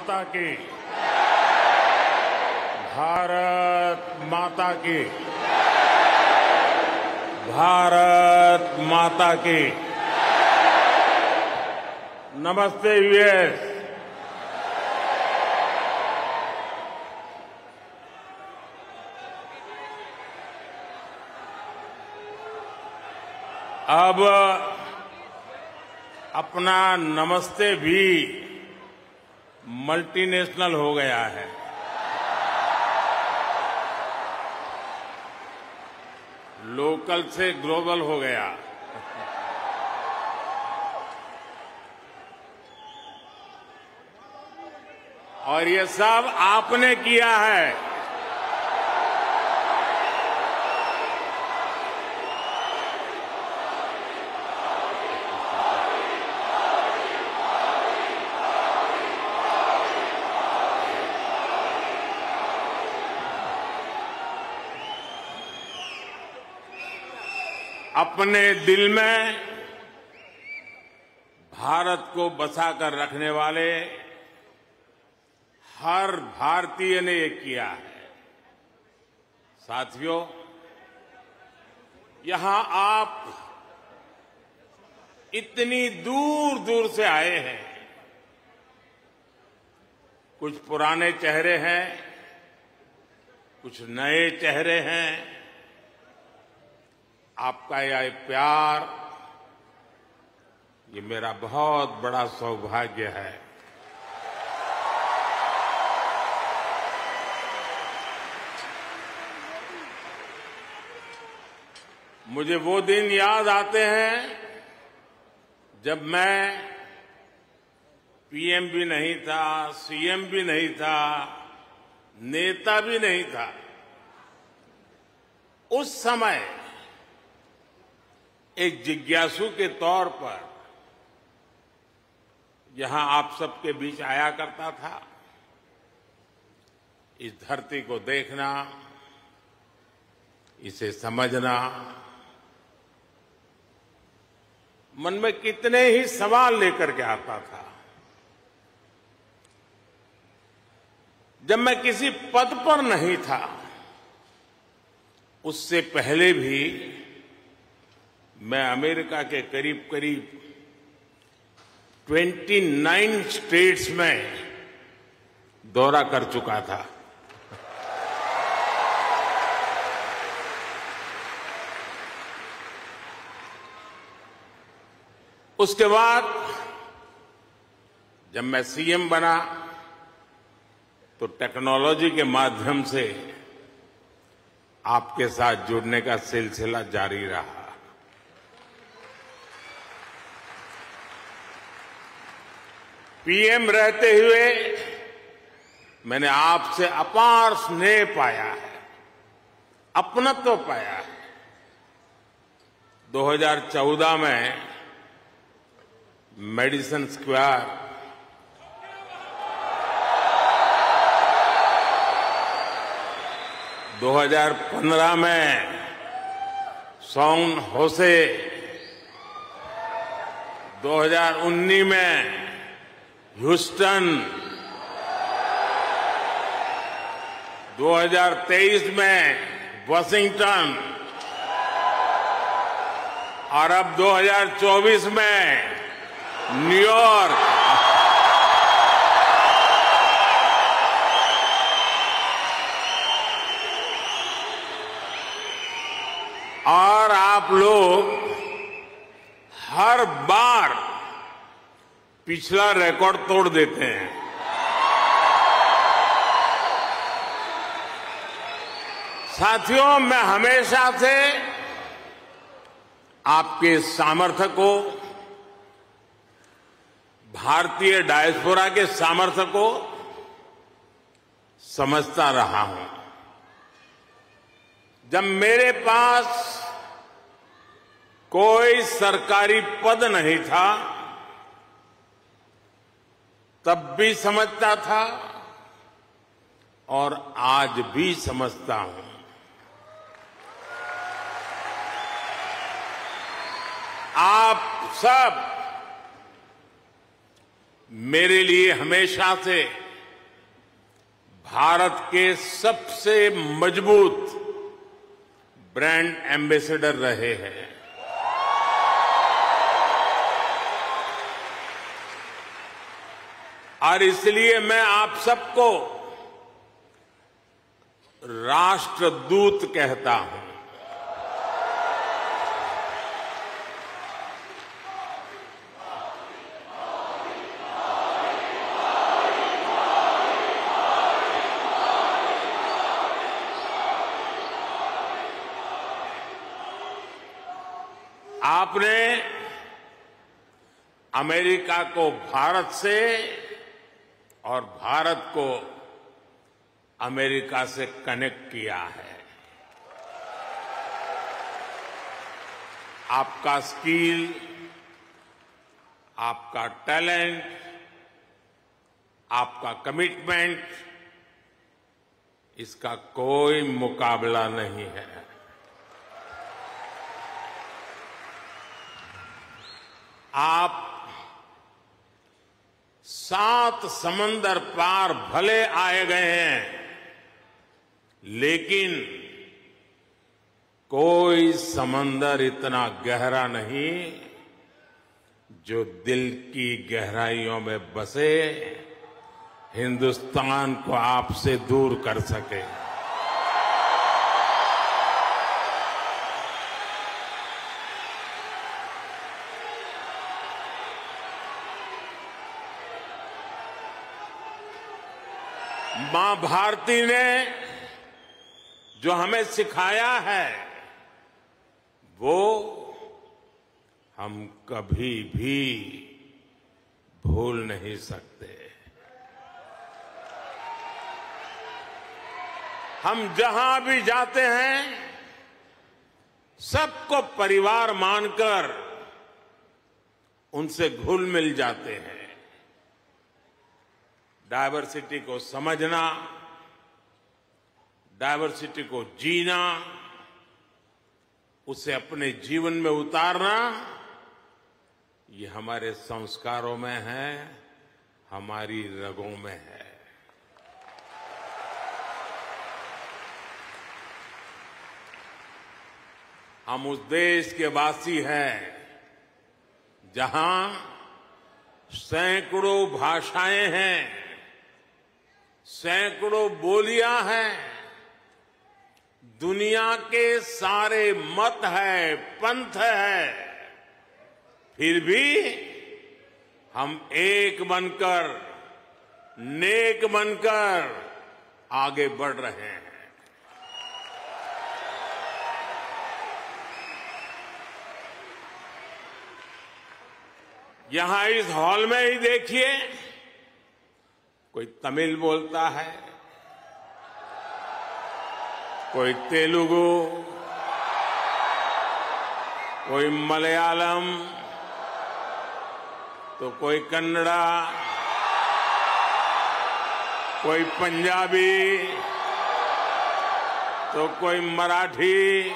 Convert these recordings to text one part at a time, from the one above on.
माता की, भारत माता की, भारत माता की। नमस्ते यूएस। अब अपना नमस्ते भी मल्टीनेशनल हो गया है। लोकल से ग्लोबल हो गया। और ये सब आपने किया है। अपने दिल में भारत को बसाकर रखने वाले हर भारतीय ने ये किया है। साथियों, यहां आप इतनी दूर दूर से आए हैं। कुछ पुराने चेहरे हैं, कुछ नए चेहरे हैं। आपका यह प्यार, ये मेरा बहुत बड़ा सौभाग्य है। मुझे वो दिन याद आते हैं जब मैं पीएम भी नहीं था, सीएम भी नहीं था, नेता भी नहीं था। उस समय एक जिज्ञासु के तौर पर यहां आप सबके बीच आया करता था। इस धरती को देखना, इसे समझना, मन में कितने ही सवाल लेकर के आता था। जब मैं किसी पद पर नहीं था, उससे पहले भी मैं अमेरिका के करीब करीब 29 स्टेट्स में दौरा कर चुका था। उसके बाद जब मैं सीएम बना तो टेक्नोलॉजी के माध्यम से आपके साथ जुड़ने का सिलसिला जारी रहा। पीएम रहते हुए मैंने आपसे अपार स्नेह पाया है, अपनत्व पाया है। 2014 में मेडिसन स्क्वायर, 2015 में सैन होसे, 2019 में ह्यूस्टन, 2023 में वाशिंगटन और अब 2024 में न्यूयॉर्क। और आप लोग हर बार पिछला रिकॉर्ड तोड़ देते हैं। साथियों, मैं हमेशा से आपके सामर्थ्य को, भारतीय डायस्पोरा के सामर्थ्य को समझता रहा हूं। जब मेरे पास कोई सरकारी पद नहीं था, तब भी समझता था और आज भी समझता हूं। आप सब मेरे लिए हमेशा से भारत के सबसे मजबूत ब्रांड एम्बेसडर रहे हैं। और इसलिए मैं आप सबको राष्ट्रदूत कहता हूं। आपने अमेरिका को भारत से और भारत को अमेरिका से कनेक्ट किया है। आपका स्किल, आपका टैलेंट, आपका कमिटमेंट, इसका कोई मुकाबला नहीं है। आप 7 समंदर पार भले आए गए हैं, लेकिन कोई समंदर इतना गहरा नहीं जो दिल की गहराइयों में बसे हिंदुस्तान को आपसे दूर कर सके। मां भारती ने जो हमें सिखाया है वो हम कभी भी भूल नहीं सकते। हम जहां भी जाते हैं सबको परिवार मानकर उनसे घुल मिल जाते हैं। डायवर्सिटी को समझना, डायवर्सिटी को जीना, उसे अपने जीवन में उतारना, ये हमारे संस्कारों में है, हमारी रगों में है। हम उस देश के वासी हैं जहां सैकड़ों भाषाएं हैं, सैकड़ों बोलियां हैं, दुनिया के सारे मत है, पंथ है, फिर भी हम एक बनकर, नेक बनकर आगे बढ़ रहे हैं। यहां इस हॉल में ही देखिए, कोई तमिल बोलता है, कोई तेलुगु, कोई मलयालम, तो कोई कन्नड़ा, कोई पंजाबी, तो कोई मराठी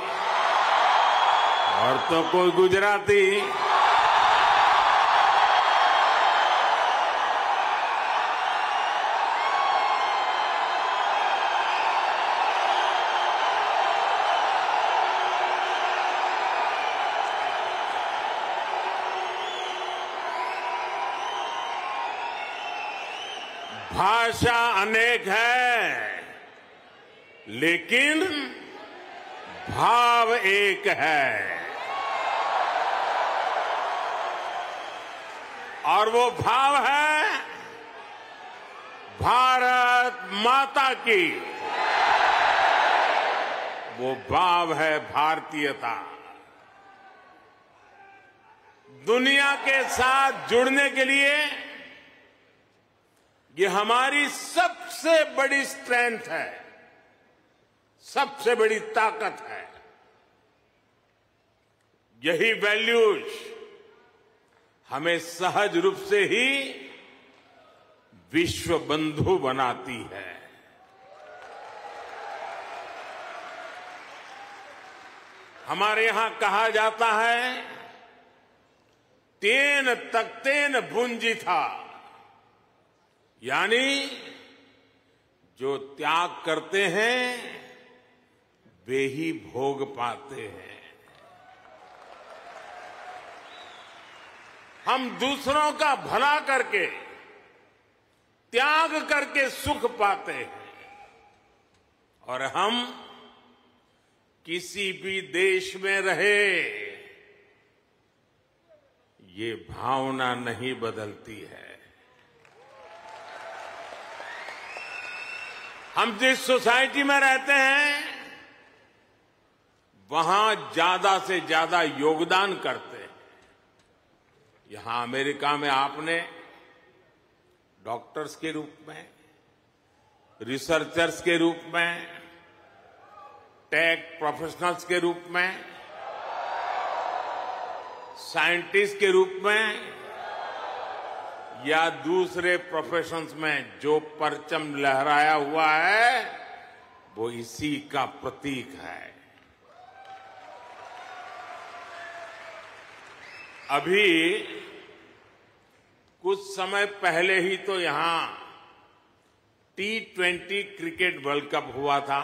और तो कोई गुजराती। भाषा अनेक है, लेकिन भाव एक है, और वो भाव है भारत माता की। वो भाव है भारतीयता। दुनिया के साथ जुड़ने के लिए ये हमारी सबसे बड़ी स्ट्रेंथ है, सबसे बड़ी ताकत है। यही वैल्यूज हमें सहज रूप से ही विश्व बंधु बनाती है। हमारे यहां कहा जाता है, तेन तख्तेन भुंजी था, यानी जो त्याग करते हैं वे ही भोग पाते हैं। हम दूसरों का भला करके, त्याग करके सुख पाते हैं और हम किसी भी देश में रहे ये भावना नहीं बदलती है। हम जिस सोसाइटी में रहते हैं वहां ज्यादा से ज्यादा योगदान करते हैं। यहां अमेरिका में आपने डॉक्टर्स के रूप में, रिसर्चर्स के रूप में, टेक प्रोफेशनल्स के रूप में, साइंटिस्ट के रूप में या दूसरे प्रोफेशंस में जो परचम लहराया हुआ है वो इसी का प्रतीक है। अभी कुछ समय पहले ही तो यहां T20 क्रिकेट वर्ल्ड कप हुआ था।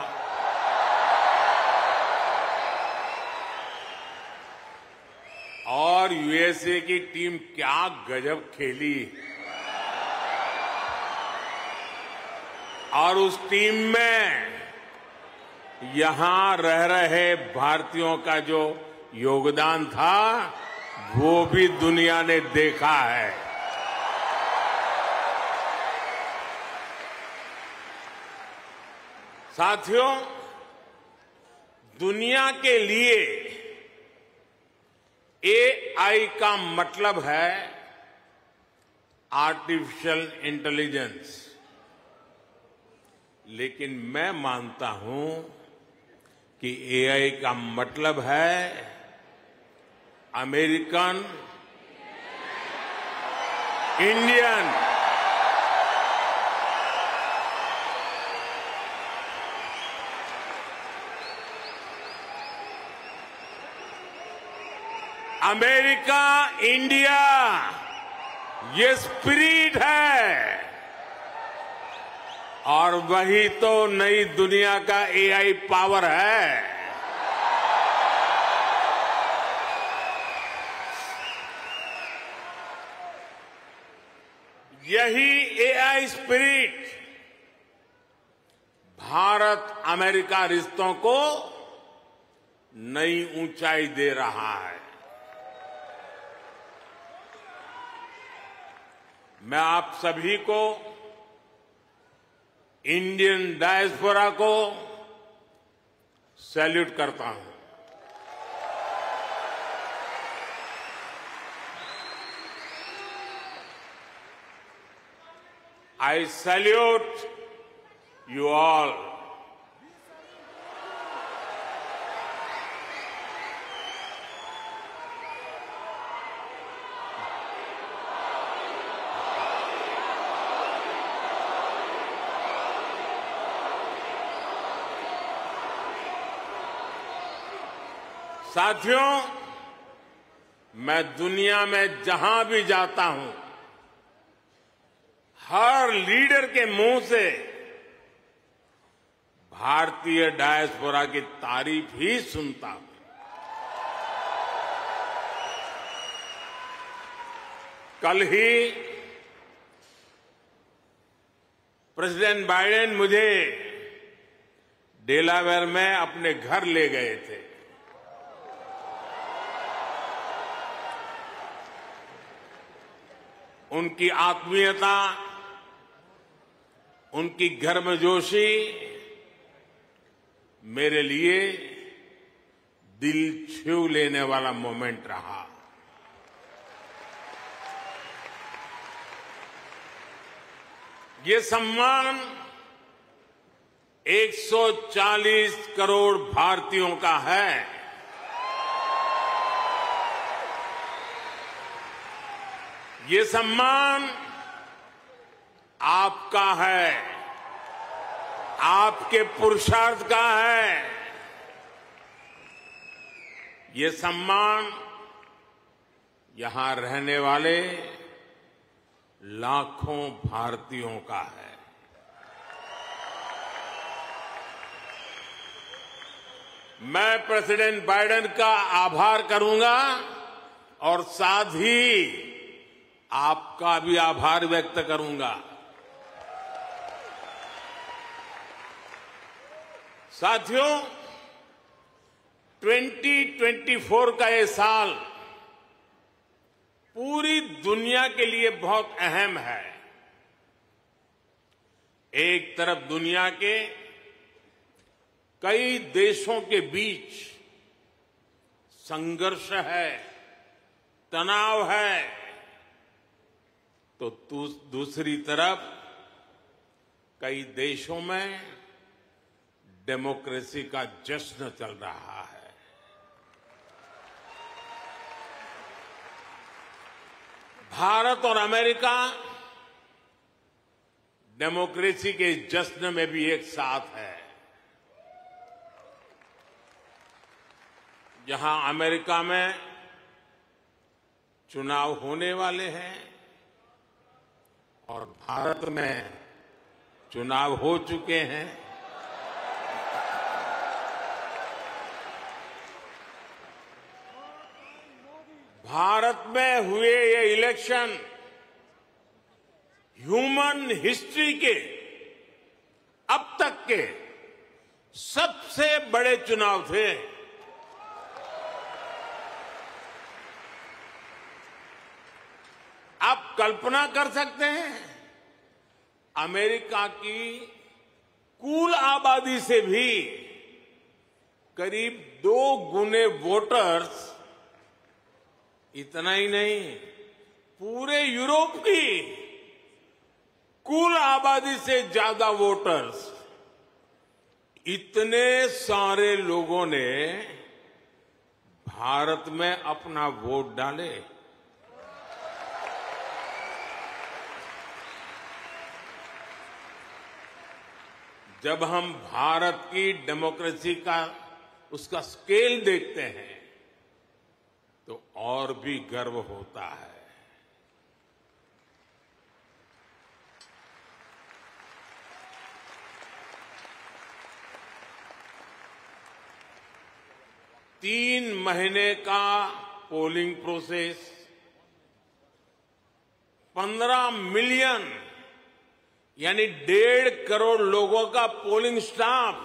और यूएसए की टीम क्या गजब खेली और उस टीम में यहां रह रहे भारतीयों का जो योगदान था वो भी दुनिया ने देखा है। साथियों, दुनिया के लिए AI का मतलब है आर्टिफिशियल इंटेलिजेंस, लेकिन मैं मानता हूं कि AI का मतलब है अमेरिकन इंडियन अमेरिका इंडिया, ये स्पिरिट है और वही तो नई दुनिया का AI पावर है। यही AI स्पिरिट भारत अमेरिका रिश्तों को नई ऊंचाई दे रहा है। मैं आप सभी को, इंडियन डायस्पोरा को सैल्यूट करता हूं। I salute you all. साथियों, मैं दुनिया में जहां भी जाता हूं, हर लीडर के मुंह से भारतीय डायस्पोरा की तारीफ ही सुनता हूं। कल ही प्रेसिडेंट बाइडेन मुझे डेलावेयर में अपने घर ले गए थे। उनकी आत्मीयता, उनकी गर्मजोशी मेरे लिए दिल छू लेने वाला मोमेंट रहा। ये सम्मान 140 करोड़ भारतीयों का है। ये सम्मान आपका है, आपके पुरुषार्थ का है। ये सम्मान यहां रहने वाले लाखों भारतीयों का है। मैं प्रेसिडेंट बाइडेन का आभार करूंगा और साथ ही आपका भी आभार व्यक्त करूंगा। साथियों, 2024 का ये साल पूरी दुनिया के लिए बहुत अहम है। एक तरफ दुनिया के कई देशों के बीच संघर्ष है, तनाव है, तो दूसरी तरफ कई देशों में डेमोक्रेसी का जश्न चल रहा है। भारत और अमेरिका डेमोक्रेसी के जश्न में भी एक साथ है। जहां अमेरिका में चुनाव होने वाले हैं और भारत में चुनाव हो चुके हैं, भारत में हुए ये इलेक्शन ह्यूमन हिस्ट्री के अब तक के सबसे बड़े चुनाव थे। आप कल्पना कर सकते हैं, अमेरिका की कुल आबादी से भी करीब 2 गुने वोटर्स, इतना ही नहीं, पूरे यूरोप की कुल आबादी से ज्यादा वोटर्स, इतने सारे लोगों ने भारत में अपना वोट डाले। जब हम भारत की डेमोक्रेसी का उसका स्केल देखते हैं तो और भी गर्व होता है। तीन महीने का पोलिंग प्रोसेस, 15 मिलियन यानी 1.5 करोड़ लोगों का पोलिंग स्टाफ,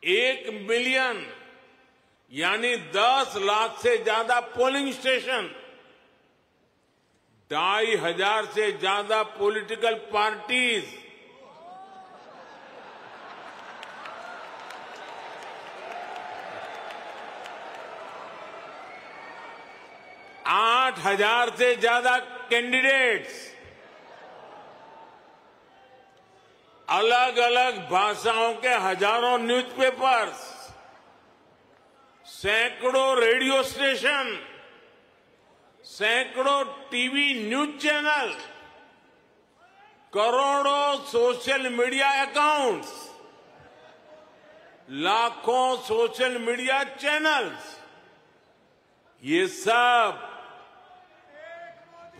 1 मिलियन यानी 10 लाख से ज्यादा पोलिंग स्टेशन, 2,500 से ज्यादा पॉलिटिकल पार्टीज, आठ 8,000 से ज्यादा कैंडिडेट्स, अलग अलग भाषाओं के हजारों न्यूज़पेपर्स, सैकड़ों रेडियो स्टेशन, सैकड़ों टीवी न्यूज चैनल, करोड़ों सोशल मीडिया अकाउंट्स, लाखों सोशल मीडिया चैनल्स, ये सब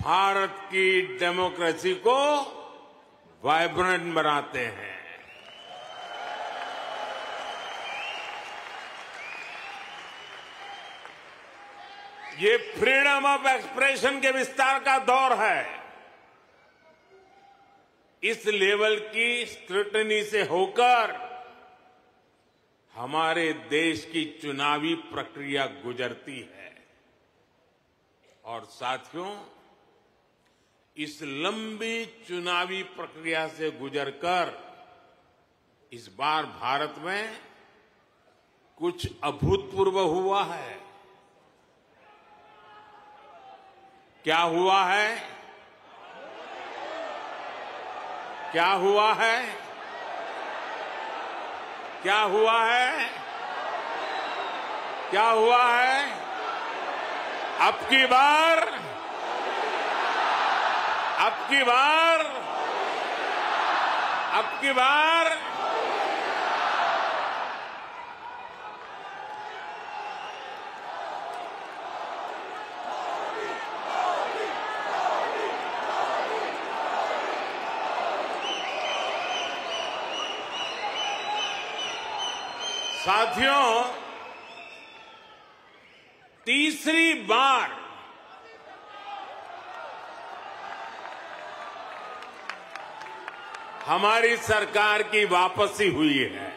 भारत की डेमोक्रेसी को वाइब्रेंट बनाते हैं। ये फ्रीडम ऑफ एक्सप्रेशन के विस्तार का दौर है। इस लेवल की स्क्रूटनी से होकर हमारे देश की चुनावी प्रक्रिया गुजरती है। और साथियों, इस लंबी चुनावी प्रक्रिया से गुजरकर इस बार भारत में कुछ अभूतपूर्व हुआ है। क्या हुआ है? क्या हुआ है? क्या हुआ है? क्या हुआ है? अब की बार साथियों, तीसरी बार हमारी सरकार की वापसी हुई है।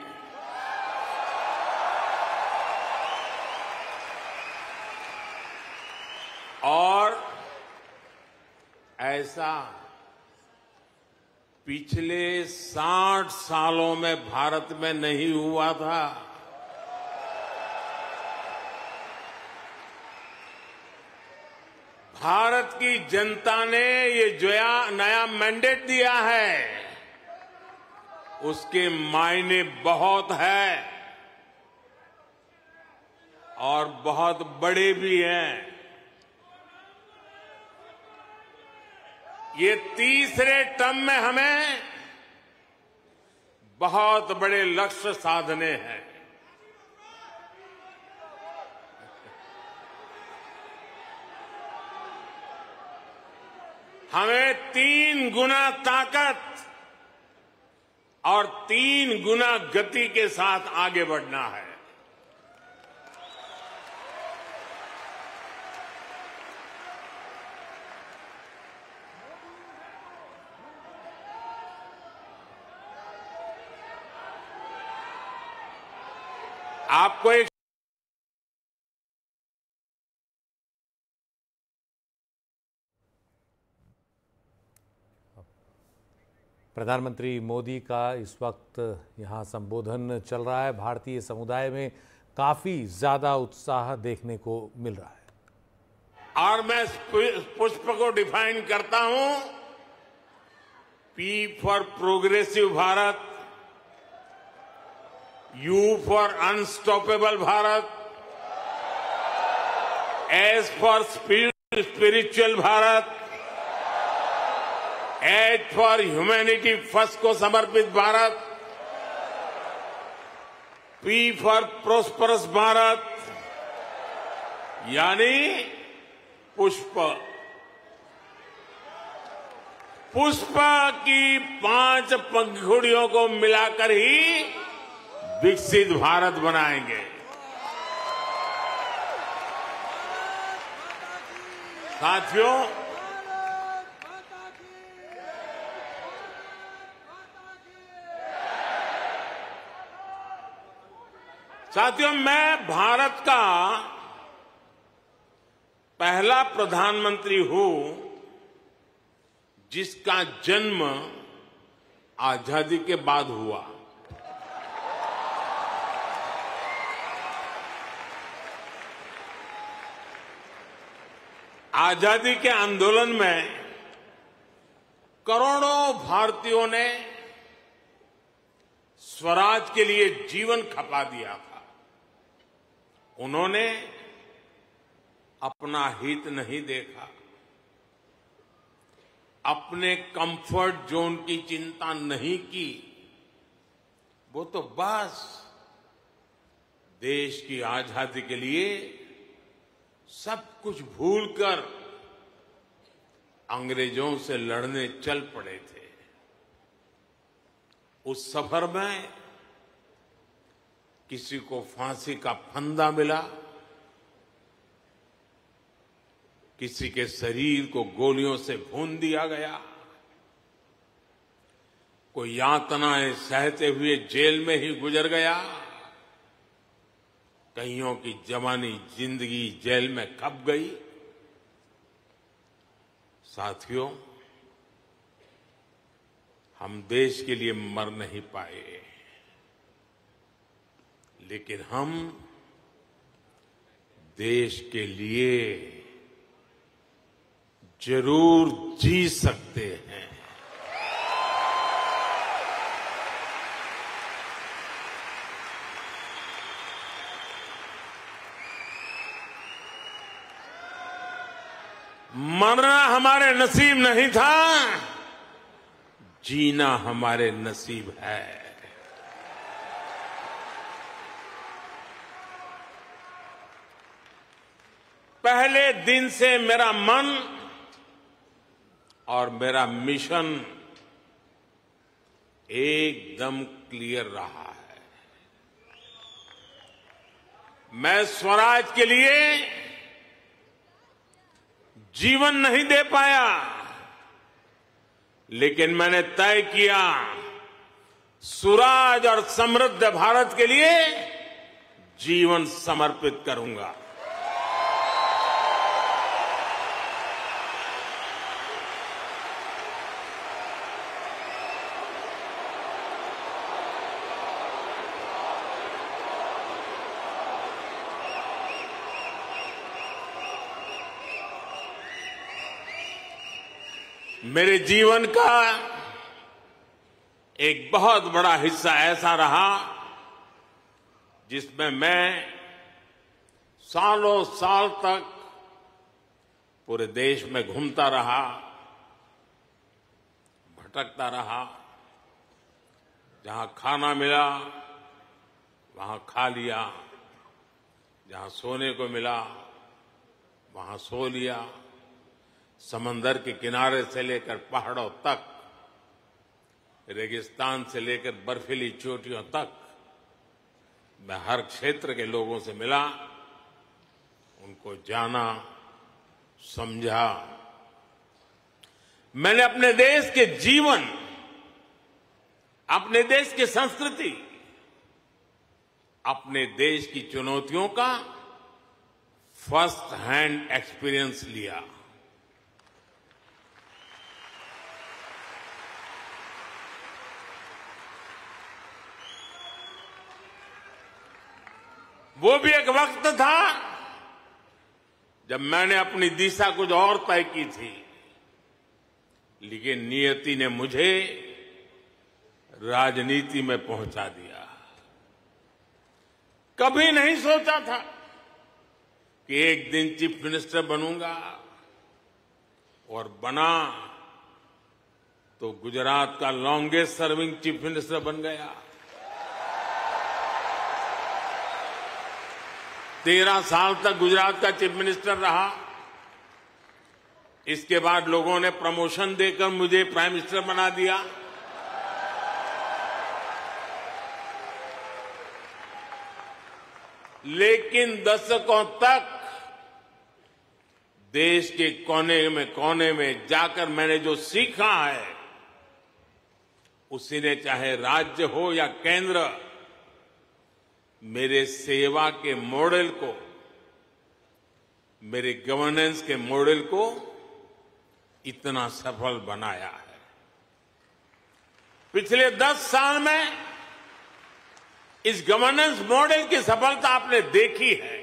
और ऐसा पिछले 60 सालों में भारत में नहीं हुआ था। भारत की जनता ने ये जो नया मैंडेट दिया है, उसके मायने बहुत है और बहुत बड़े भी हैं। ये तीसरे टर्म में हमें बहुत बड़े लक्ष्य साधने हैं। हमें 3 गुना ताकत और 3 गुना गति के साथ आगे बढ़ना है। आपको एक प्रधानमंत्री मोदी का इस वक्त यहाँ संबोधन चल रहा है। भारतीय समुदाय में काफी ज्यादा उत्साह देखने को मिल रहा है। और मैं पुष्प को डिफाइन करता हूं, P for progressive Bharat, you for unstoppable Bharat, S for spiritual Bharat, H for humanity first को समर्पित Bharat, P for prosperous Bharat, यानी पुष्प। पुष्प की 5 पंखुड़ियों को मिलाकर ही विकसित भारत बनाएंगे। साथियों, मैं भारत का पहला प्रधानमंत्री हूं जिसका जन्म आजादी के बाद हुआ। आजादी के आंदोलन में करोड़ों भारतीयों ने स्वराज के लिए जीवन खपा दिया था। उन्होंने अपना हित नहीं देखा, अपने कंफर्ट जोन की चिंता नहीं की। वो तो बस देश की आजादी के लिए सब कुछ भूलकर अंग्रेजों से लड़ने चल पड़े थे। उस सफर में किसी को फांसी का फंदा मिला, किसी के शरीर को गोलियों से भून दिया गया, कोई यातनाएं सहते हुए जेल में ही गुजर गया, कईयों की जवानी जिंदगी जेल में खप गई। साथियों, हम देश के लिए मर नहीं पाए, लेकिन हम देश के लिए जरूर जी सकते हैं। मरना हमारे नसीब नहीं था, जीना हमारे नसीब है। पहले दिन से मेरा मन और मेरा मिशन एकदम क्लियर रहा है। मैं स्वराज के लिए जीवन नहीं दे पाया, लेकिन मैंने तय किया सुराज और समृद्ध भारत के लिए जीवन समर्पित करूंगा। मेरे जीवन का एक बहुत बड़ा हिस्सा ऐसा रहा जिसमें मैं सालों साल तक पूरे देश में घूमता रहा, भटकता रहा। जहां खाना मिला वहां खा लिया, जहां सोने को मिला वहां सो लिया। समंदर के किनारे से लेकर पहाड़ों तक, रेगिस्तान से लेकर बर्फीली चोटियों तक मैं हर क्षेत्र के लोगों से मिला, उनको जाना, समझा। मैंने अपने देश के जीवन, अपने देश की संस्कृति, अपने देश की चुनौतियों का फर्स्ट हैंड एक्सपीरियंस लिया। वो भी एक वक्त था जब मैंने अपनी दिशा कुछ और तय की थी, लेकिन नियति ने मुझे राजनीति में पहुंचा दिया। कभी नहीं सोचा था कि एक दिन चीफ मिनिस्टर बनूंगा, और बना तो गुजरात का लॉन्गेस्ट सर्विंग चीफ मिनिस्टर बन गया। 13 साल तक गुजरात का चीफ मिनिस्टर रहा। इसके बाद लोगों ने प्रमोशन देकर मुझे प्राइम मिनिस्टर बना दिया। लेकिन दशकों तक देश के कोने में जाकर मैंने जो सीखा है, उसी ने चाहे राज्य हो या केंद्र, मेरे सेवा के मॉडल को, मेरे गवर्नेंस के मॉडल को इतना सफल बनाया है। पिछले 10 साल में इस गवर्नेंस मॉडल की सफलता आपने देखी है,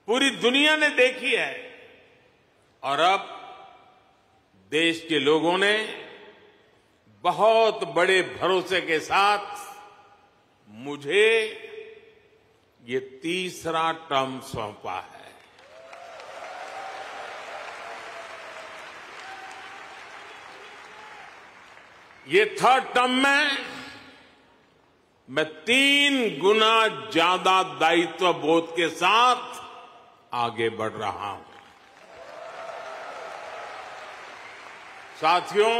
पूरी दुनिया ने देखी है, और अब देश के लोगों ने बहुत बड़े भरोसे के साथ मुझे ये तीसरा टर्म सौंपा है। ये थर्ड टर्म में मैं 3 गुना ज्यादा दायित्व बोध के साथ आगे बढ़ रहा हूं। साथियों,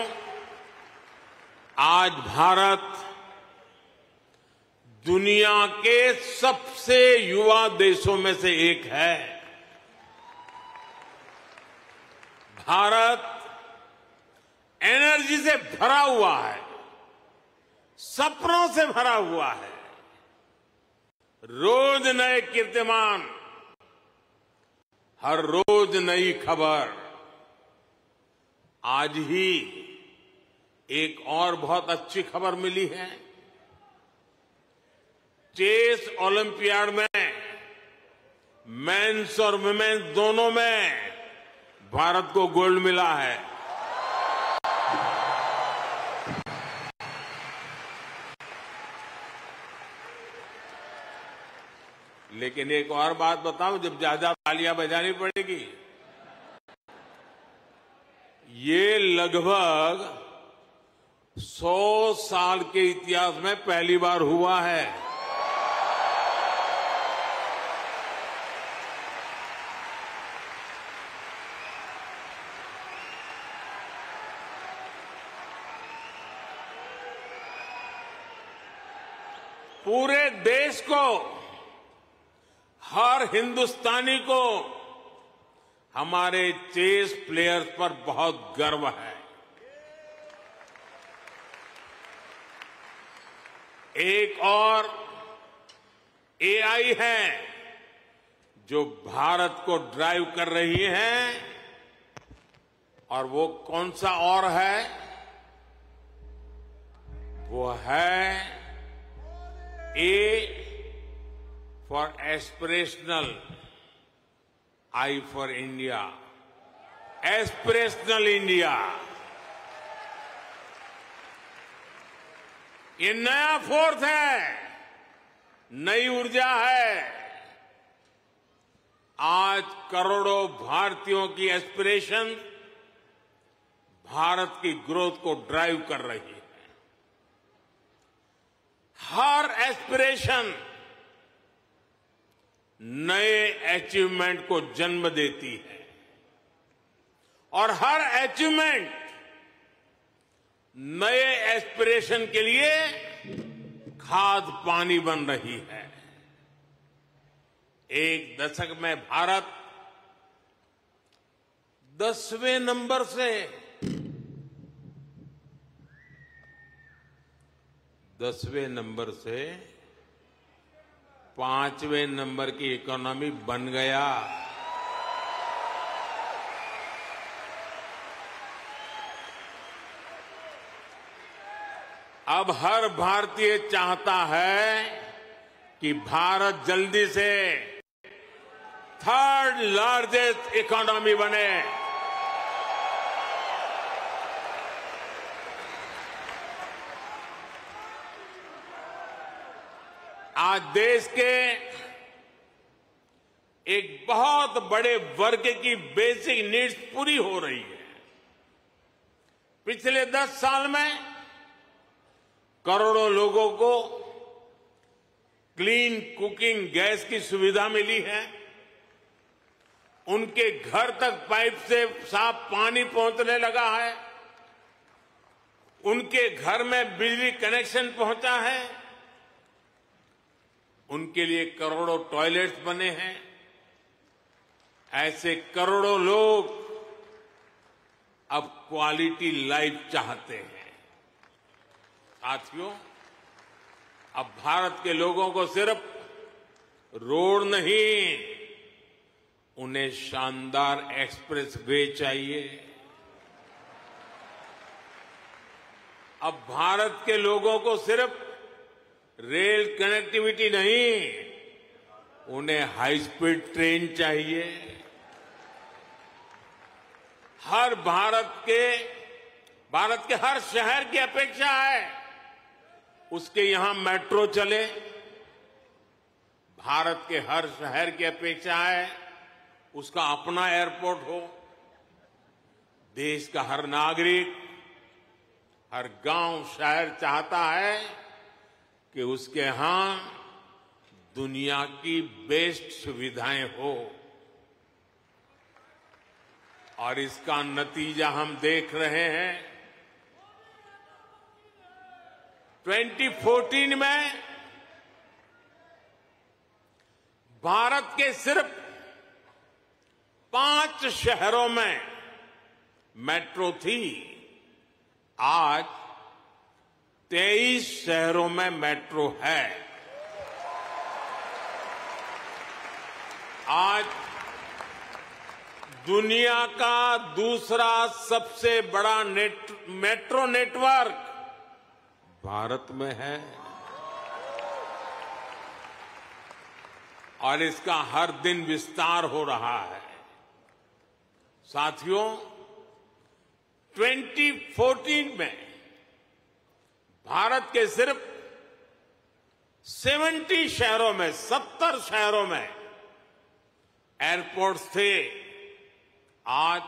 आज भारत दुनिया के सबसे युवा देशों में से एक है। भारत एनर्जी से भरा हुआ है, सपनों से भरा हुआ है। रोज नए कीर्तिमान, हर रोज नई खबर। आज ही एक और बहुत अच्छी खबर मिली है। चेस ओलंपियाड में मेंस और वुमेन्स दोनों में भारत को गोल्ड मिला है। लेकिन एक और बात बताऊं, जब ज्यादा तालियां बजानी पड़ेगी। ये लगभग 100 साल के इतिहास में पहली बार हुआ है। पूरे देश को हर हिंदुस्तानी को हमारे चेस प्लेयर्स पर बहुत गर्व है। एक और एआई है जो भारत को ड्राइव कर रही है, और वो कौन सा और है? वो है A for aspirational, I for India, aspirational India. ये नया फोर्स है, नई ऊर्जा है। आज करोड़ों भारतीयों की एस्पिरेशन भारत की ग्रोथ को ड्राइव कर रही है। हर एस्पिरेशन नए अचीवमेंट को जन्म देती है, और हर अचीवमेंट नए एस्पिरेशन के लिए खाद पानी बन रही है। एक दशक में भारत 10वें नंबर से 5वें नंबर की इकोनॉमी बन गया। अब हर भारतीय चाहता है कि भारत जल्दी से 3rd लार्जेस्ट इकोनॉमी बने। आज देश के एक बहुत बड़े वर्ग की बेसिक नीड्स पूरी हो रही है। पिछले 10 साल में करोड़ों लोगों को क्लीन कुकिंग गैस की सुविधा मिली है। उनके घर तक पाइप से साफ पानी पहुंचने लगा है। उनके घर में बिजली कनेक्शन पहुंचा है। उनके लिए करोड़ों टॉयलेट्स बने हैं। ऐसे करोड़ों लोग अब क्वालिटी लाइफ चाहते हैं। साथियों, अब भारत के लोगों को सिर्फ रोड नहीं, उन्हें शानदार एक्सप्रेस वे चाहिए। अब भारत के लोगों को सिर्फ रेल कनेक्टिविटी नहीं, उन्हें हाई स्पीड ट्रेन चाहिए। भारत के हर शहर की अपेक्षा है उसके यहां मेट्रो चले। भारत के हर शहर की अपेक्षा है उसका अपना एयरपोर्ट हो। देश का हर नागरिक, हर गांव शहर चाहता है कि उसके यहां दुनिया की बेस्ट सुविधाएं हो, और इसका नतीजा हम देख रहे हैं। 2014 में भारत के सिर्फ 5 शहरों में मेट्रो थी। आज 23 शहरों में मेट्रो है। आज दुनिया का दूसरा सबसे बड़ा मेट्रो नेटवर्क भारत में है, और इसका हर दिन विस्तार हो रहा है। साथियों, 2014 में भारत के सिर्फ 70 शहरों में, 70 शहरों में एयरपोर्ट्स थे। आज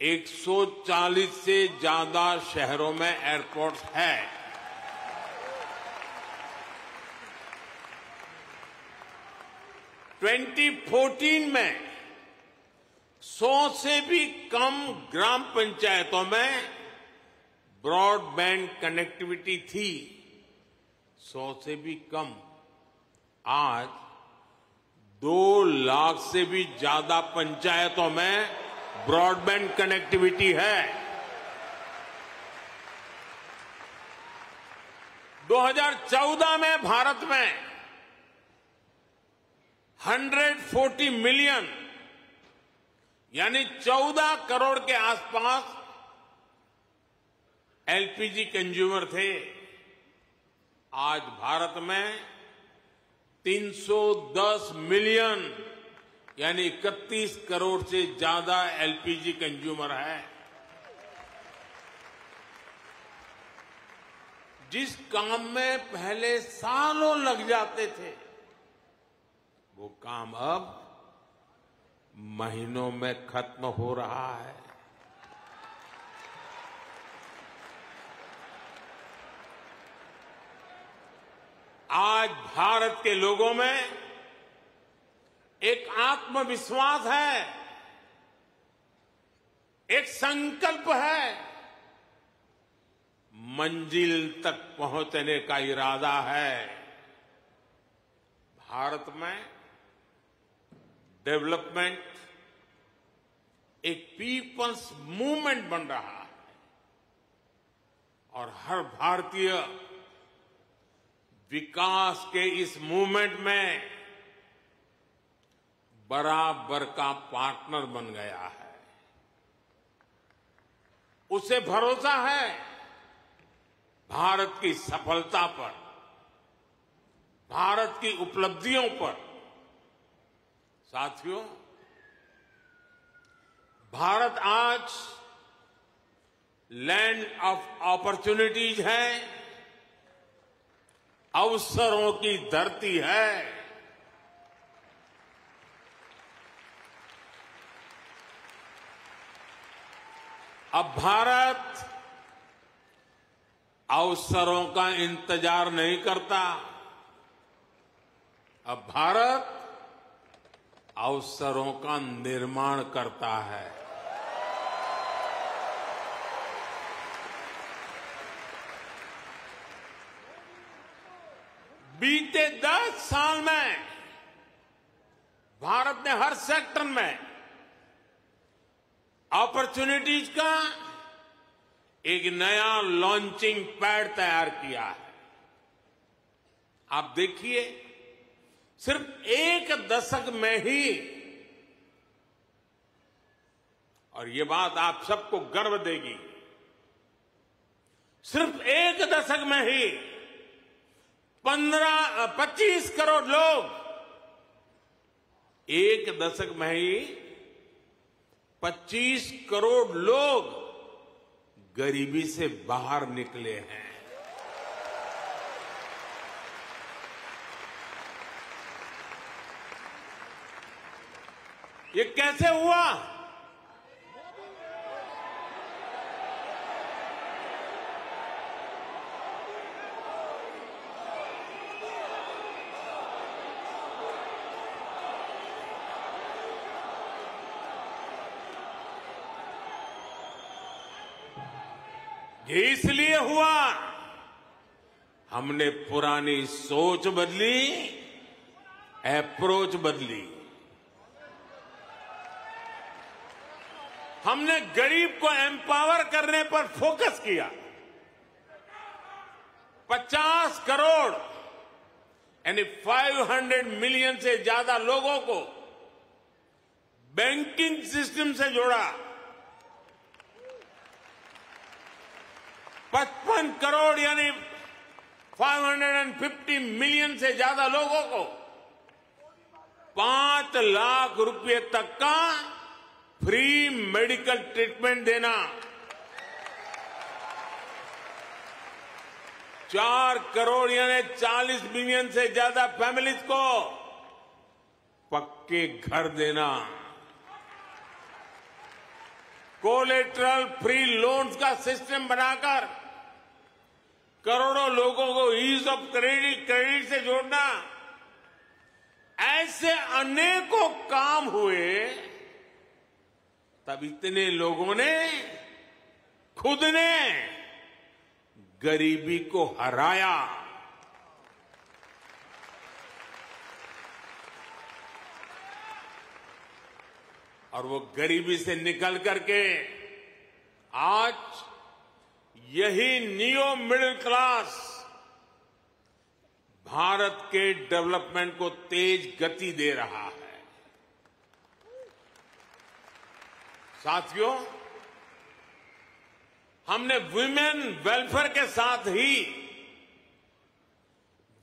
140 से ज्यादा शहरों में एयरपोर्ट्स है। – 2014 में 100 से भी कम ग्राम पंचायतों में ब्रॉडबैंड कनेक्टिविटी थी। 100 से भी कम। आज 2 लाख से भी ज्यादा पंचायतों में ब्रॉडबैंड कनेक्टिविटी है। 2014 में भारत में 140 मिलियन यानी 14 करोड़ के आसपास एलपीजी कंज्यूमर थे। आज भारत में 310 मिलियन यानी 31 करोड़ से ज्यादा एलपीजी कंज्यूमर है। जिस काम में पहले सालों लग जाते थे, वो काम अब महीनों में खत्म हो रहा है। आज भारत के लोगों में एक आत्मविश्वास है, एक संकल्प है, मंजिल तक पहुंचने का इरादा है। भारत में डेवलपमेंट एक पीपल्स मूवमेंट बन रहा है और हर भारतीय विकास के इस मूवमेंट में बराबर का पार्टनर बन गया है। उसे भरोसा है भारत की सफलता पर, भारत की उपलब्धियों पर। साथियों, भारत आज लैंड ऑफ अपॉर्चुनिटीज है, अवसरों की धरती है। अब भारत अवसरों का इंतजार नहीं करता, अब भारत अवसरों का निर्माण करता है। बीते 10 साल में भारत ने हर सेक्टर में अपॉर्चुनिटीज का एक नया लॉन्चिंग पैड तैयार किया है। आप देखिए, सिर्फ 1 दशक में ही, और ये बात आप सबको गर्व देगी, सिर्फ 1 दशक में ही 25 करोड़ लोग, 1 दशक में ही 25 करोड़ लोग गरीबी से बाहर निकले हैं। ये कैसे हुआ? ये इसलिए हुआ, हमने पुरानी सोच बदली, अप्रोच बदली। हमने गरीब को एम्पावर करने पर फोकस किया। 50 करोड़ यानी 500 मिलियन से ज्यादा लोगों को बैंकिंग सिस्टम से जोड़ा। 55 करोड़ यानी 550 मिलियन से ज्यादा लोगों को 5 लाख रुपए तक का फ्री मेडिकल ट्रीटमेंट देना। 4 करोड़ यानी 40 मिलियन से ज्यादा फैमिलीज को पक्के घर देना। कोलेटरल फ्री लोन्स का सिस्टम बनाकर करोड़ों लोगों को ईज ऑफ क्रेडिट से जोड़ना। ऐसे अनेकों काम हुए, तब इतने लोगों ने खुद ने गरीबी को हराया। और वो गरीबी से निकल करके आज यही नियो मिडिल क्लास भारत के डेवलपमेंट को तेज गति दे रहा है। साथियों, हमने विमेन वेलफेयर के साथ ही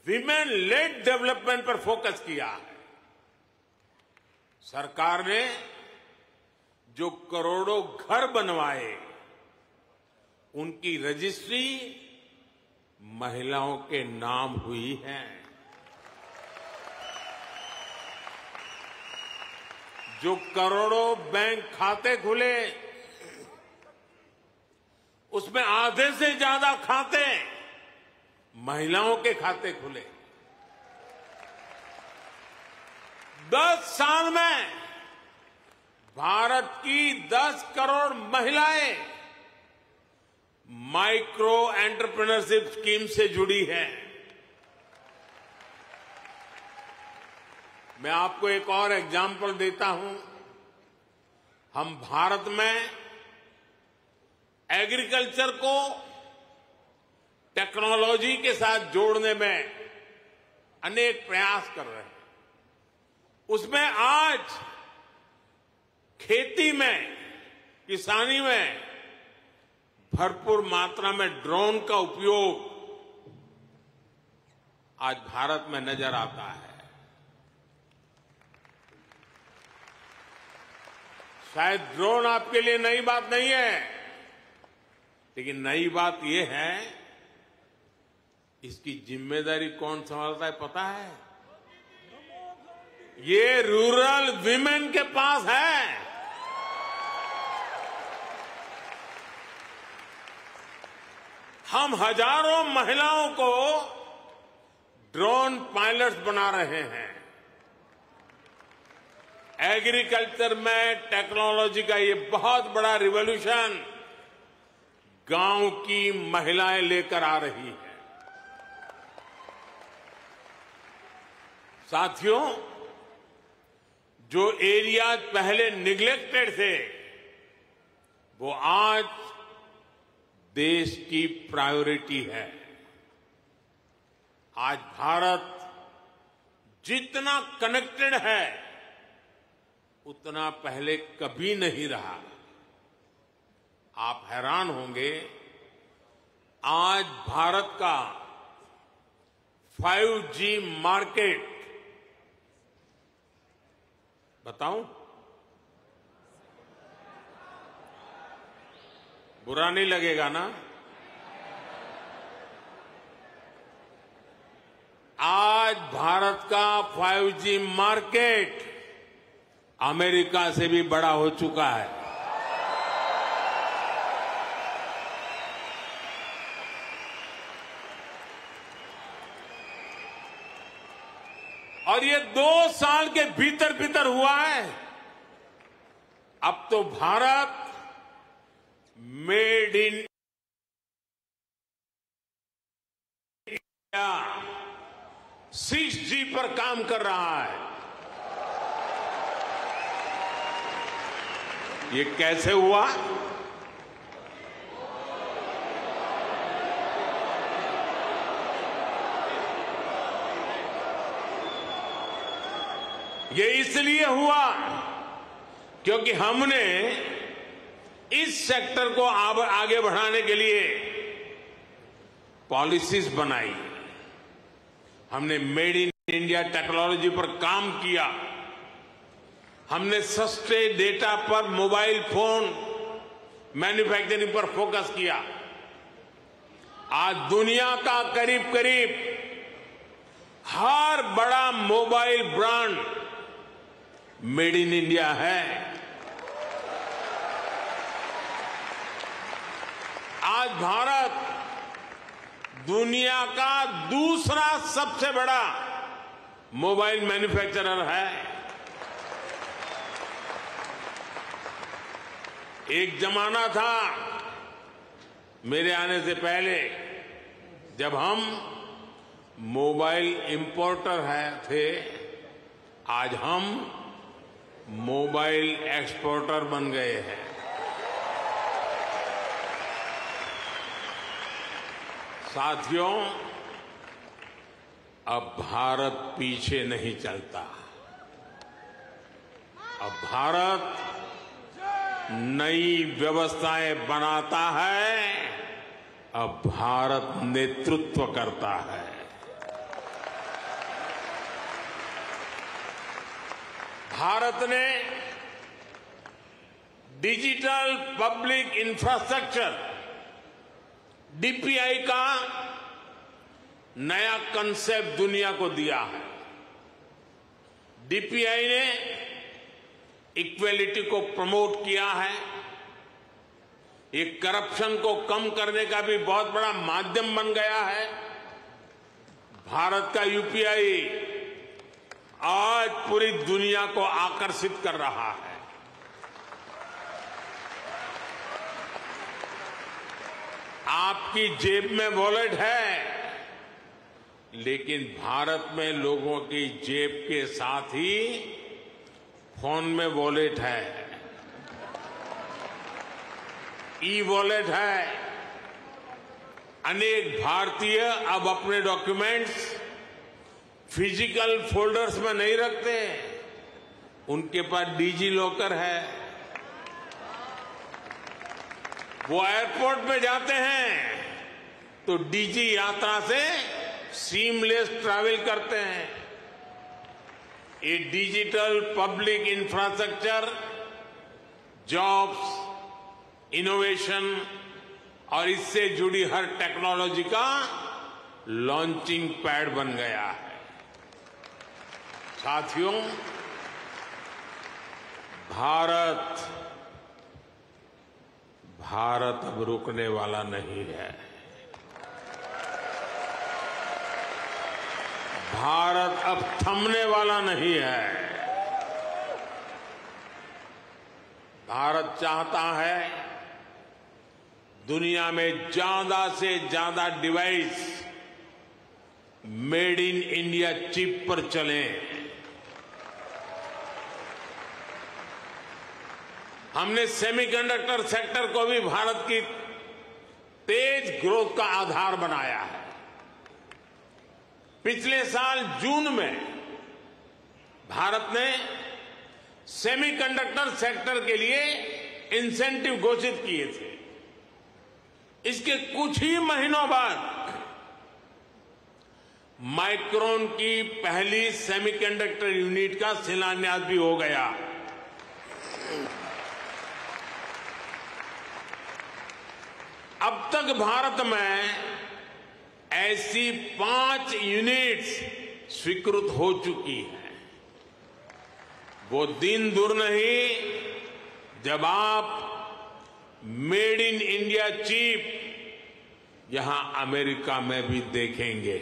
विमेन लेड डेवलपमेंट पर फोकस किया है। सरकार ने जो करोड़ों घर बनवाए, उनकी रजिस्ट्री महिलाओं के नाम हुई है। जो करोड़ों बैंक खाते खुले, उसमें आधे से ज्यादा खाते महिलाओं के खाते खुले। 10 साल में भारत की 10 करोड़ महिलाएं माइक्रो एंटरप्रेन्योरशिप स्कीम से जुड़ी है। मैं आपको एक और एग्जाम्पल देता हूं। हम भारत में एग्रीकल्चर को टेक्नोलॉजी के साथ जोड़ने में अनेक प्रयास कर रहे हैं। उसमें आज खेती में, किसानी में भरपूर मात्रा में ड्रोन का उपयोग आज भारत में नजर आता है। शायद ड्रोन आपके लिए नई बात नहीं है, लेकिन नई बात यह है, इसकी जिम्मेदारी कौन संभालता है पता है? ये रूरल विमेन के पास है। हम हजारों महिलाओं को ड्रोन पायलट्स बना रहे हैं। एग्रीकल्चर में टेक्नोलॉजी का ये बहुत बड़ा रिवॉल्यूशन गांव की महिलाएं लेकर आ रही है। साथियों, जो एरियाज पहले निग्लेक्टेड थे, वो आज देश की प्रायोरिटी है। आज भारत जितना कनेक्टेड है, उतना पहले कभी नहीं रहा। आप हैरान होंगे, आज भारत का 5G मार्केट, बताऊं? बुरा नहीं लगेगा ना? आज भारत का 5G मार्केट अमेरिका से भी बड़ा हो चुका है। और ये 2 साल के भीतर भीतर हुआ है। अब तो Bharat made in India 6G पर काम कर रहा है। ये कैसे हुआ? ये इसलिए हुआ क्योंकि हमने इस सेक्टर को आगे बढ़ाने के लिए पॉलिसीज बनाई। हमने मेड इन इंडिया टेक्नोलॉजी पर काम किया। हमने सस्ते डेटा पर मोबाइल फोन मैन्युफैक्चरिंग पर फोकस किया। आज दुनिया का करीब करीब हर बड़ा mobile brand made in India है। आज भारत दुनिया का दूसरा सबसे बड़ा मोबाइल मैन्युफैक्चरर है। एक जमाना था मेरे आने से पहले, जब हम मोबाइल इंपोर्टर थे। आज हम मोबाइल एक्सपोर्टर बन गए हैं। साथियों, अब भारत पीछे नहीं चलता। अब भारत नई व्यवस्थाएं बनाता है। अब भारत नेतृत्व करता है। भारत ने डिजिटल पब्लिक इंफ्रास्ट्रक्चर डीपीआई का नया कंसेप्ट दुनिया को दिया है। डीपीआई ने इक्वेलिटी को प्रमोट किया है। ये करप्शन को कम करने का भी बहुत बड़ा माध्यम बन गया है। भारत का यूपीआई आज पूरी दुनिया को आकर्षित कर रहा है। आपकी जेब में वॉलेट है, लेकिन भारत में लोगों की जेब के साथ ही फोन में वॉलेट है, ई वॉलेट है। अनेक भारतीय अब अपने डॉक्यूमेंट्स फिजिकल फोल्डर्स में नहीं रखते, उनके पास डिजी लॉकर है। वो एयरपोर्ट में जाते हैं तो डिजी यात्रा से सीमलेस ट्रैवल करते हैं। ये digital public infrastructure jobs, innovation और इससे जुड़ी हर टेक्नोलॉजी का लॉन्चिंग पैड बन गया है। साथियों, भारत अब रुकने वाला नहीं है। भारत अब थमने वाला नहीं है। भारत चाहता है दुनिया में ज्यादा से ज्यादा device made in India chip पर चलें। हमने सेमीकंडक्टर सेक्टर को भी भारत की तेज ग्रोथ का आधार बनाया है। पिछले साल जून में भारत ने सेमीकंडक्टर सेक्टर के लिए इंसेंटिव घोषित किए थे। इसके कुछ ही महीनों बाद माइक्रोन की पहली सेमीकंडक्टर यूनिट का शिलान्यास भी हो गया। अब तक भारत में ऐसी 5 यूनिट्स स्वीकृत हो चुकी हैं। वो दिन दूर नहीं जब आप मेड इन इंडिया चिप यहां अमेरिका में भी देखेंगे।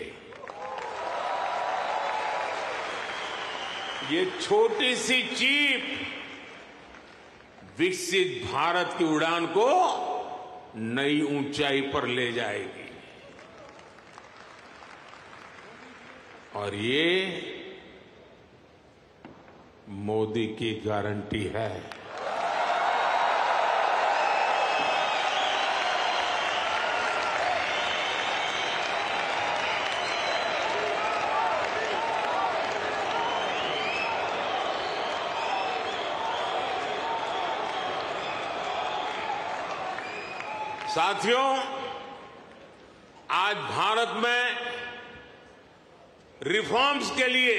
ये छोटी सी चिप विकसित भारत की उड़ान को नई ऊंचाई पर ले जाएगी। और ये मोदी की गारंटी है। साथियों, आज भारत में रिफॉर्म्स के लिए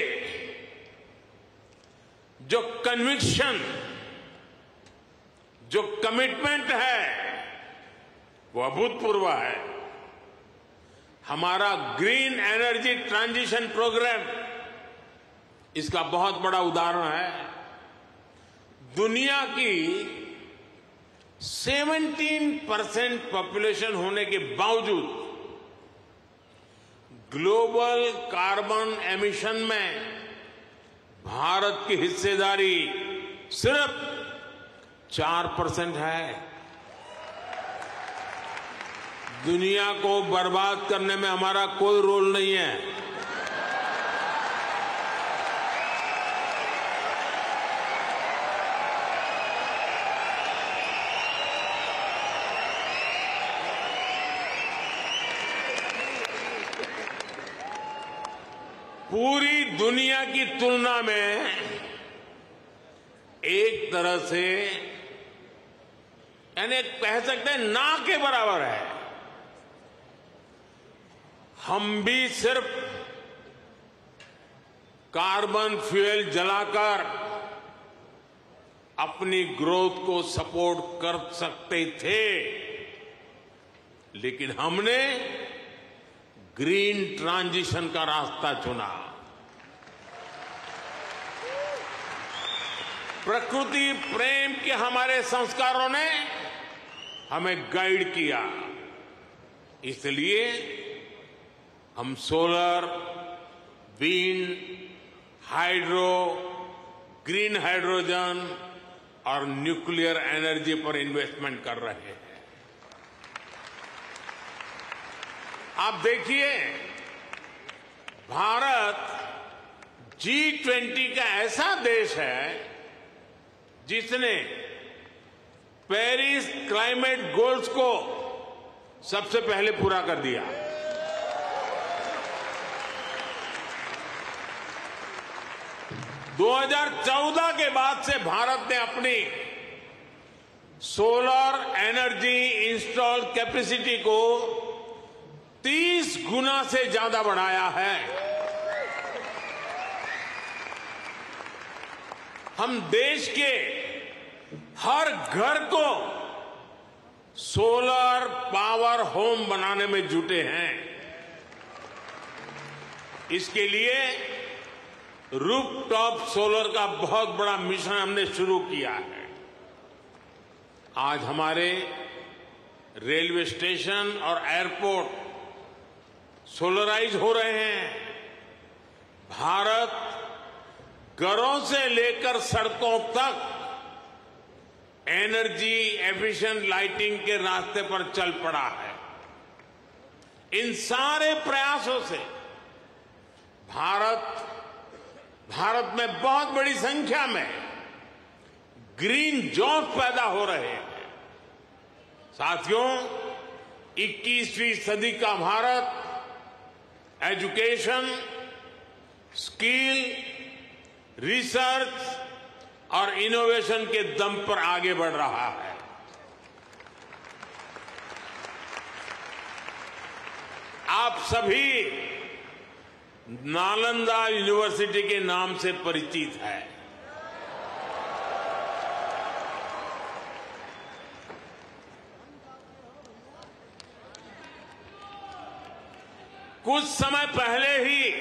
जो कन्विक्शन, जो कमिटमेंट है, वो अभूतपूर्व है। हमारा ग्रीन एनर्जी ट्रांजिशन प्रोग्राम इसका बहुत बड़ा उदाहरण है। दुनिया की 17% पॉपुलेशन होने के बावजूद ग्लोबल कार्बन एमिशन में भारत की हिस्सेदारी सिर्फ 4% है। दुनिया को बर्बाद करने में हमारा कोई रोल नहीं है। पूरी दुनिया की तुलना में एक तरह से यानी कह सकते हैं ना के बराबर है। हम भी सिर्फ कार्बन फ्यूल जलाकर अपनी ग्रोथ को सपोर्ट कर सकते थे, लेकिन हमने ग्रीन ट्रांजिशन का रास्ता चुना। प्रकृति प्रेम के हमारे संस्कारों ने हमें गाइड किया, इसलिए हम solar, wind, hydro, green hydrogen और न्यूक्लियर एनर्जी पर इन्वेस्टमेंट कर रहे हैं। आप देखिए, भारत G20 का ऐसा देश है जिसने पेरिस क्लाइमेट गोल्स को सबसे पहले पूरा कर दिया। दो 2014 के बाद से भारत ने अपनी सोलर एनर्जी इंस्टॉल कैपेसिटी को 30 गुना से ज्यादा बढ़ाया है। हम देश के हर घर को सोलर पावर होम बनाने में जुटे हैं। इसके लिए रूफटॉप सोलर का बहुत बड़ा मिशन हमने शुरू किया है। आज हमारे रेलवे स्टेशन और एयरपोर्ट सोलराइज हो रहे हैं। भारत घरों से लेकर सड़कों तक एनर्जी एफिशिएंट लाइटिंग के रास्ते पर चल पड़ा है। इन सारे प्रयासों से भारत में बहुत बड़ी संख्या में ग्रीन जॉब पैदा हो रहे हैं। साथियों, 21वीं सदी का भारत एजुकेशन, स्किल, रिसर्च और इनोवेशन के दम पर आगे बढ़ रहा है। आप सभी नालंदा यूनिवर्सिटी के नाम से परिचित है। कुछ समय पहले ही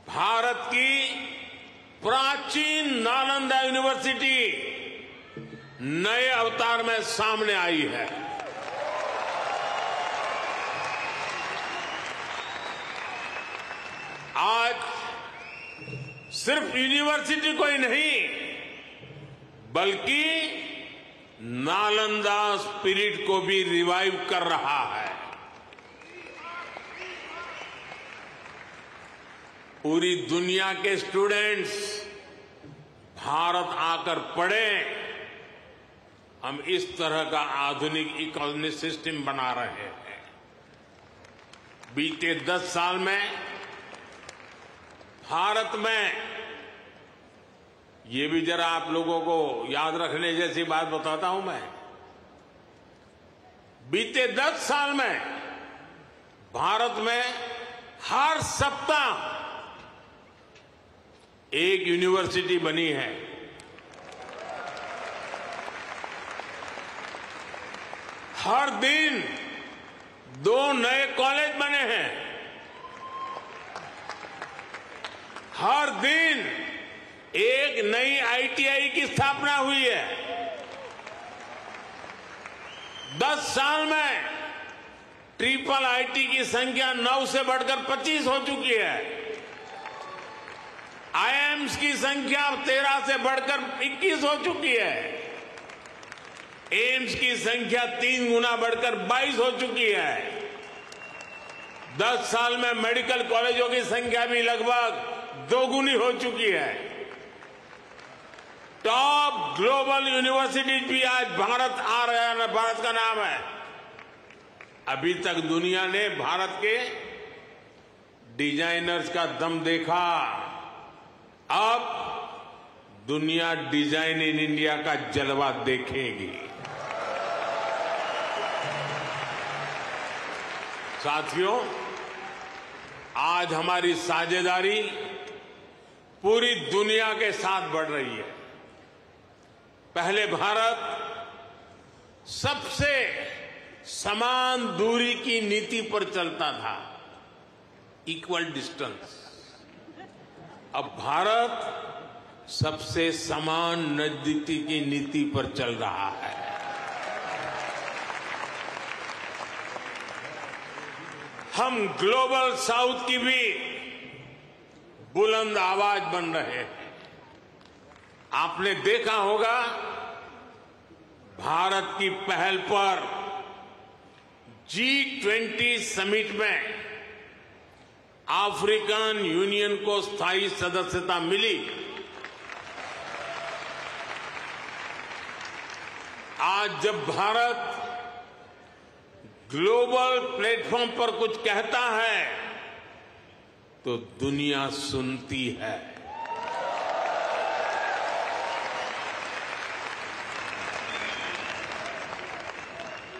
भारत की प्राचीन नालंदा यूनिवर्सिटी नए अवतार में सामने आई है। आज सिर्फ यूनिवर्सिटी को ही नहीं, बल्कि नालंदा स्पिरिट को भी रिवाइव कर रहा है। पूरी दुनिया के स्टूडेंट्स भारत आकर पढ़े, हम इस तरह का आधुनिक इकोनॉमिक सिस्टम बना रहे हैं। बीते 10 साल में भारत में, ये भी जरा आप लोगों को याद रखने जैसी बात बताता हूं मैं, बीते 10 साल में भारत में हर सप्ताह एक यूनिवर्सिटी बनी है। हर दिन 2 नए कॉलेज बने हैं। हर दिन एक नई आईटीआई की स्थापना हुई है। 10 साल में ट्रिपल आईटी की संख्या 9 से बढ़कर 25 हो चुकी है। आईआईएम्स की संख्या 13 से बढ़कर 21 हो चुकी है। एम्स की संख्या 3 गुना बढ़कर 22 हो चुकी है। 10 साल में मेडिकल कॉलेजों की संख्या भी लगभग 2 गुनी हो चुकी है। टॉप ग्लोबल यूनिवर्सिटीज भी आज भारत आ रहा है, भारत का नाम है। अभी तक दुनिया ने भारत के डिजाइनर्स का दम देखा, अब दुनिया डिजाइन इन इंडिया का जलवा देखेगी। साथियों, आज हमारी साझेदारी पूरी दुनिया के साथ बढ़ रही है। पहले भारत सबसे समान दूरी की नीति पर चलता था, इक्वल डिस्टेंस। अब भारत सबसे समान नजदीकी की नीति पर चल रहा है। हम ग्लोबल साउथ की भी बुलंद आवाज बन रहे हैं। आपने देखा होगा, भारत की पहल पर G20 समिट में अफ्रीकन यूनियन को स्थायी सदस्यता मिली। आज जब भारत ग्लोबल प्लेटफॉर्म पर कुछ कहता है तो दुनिया सुनती है।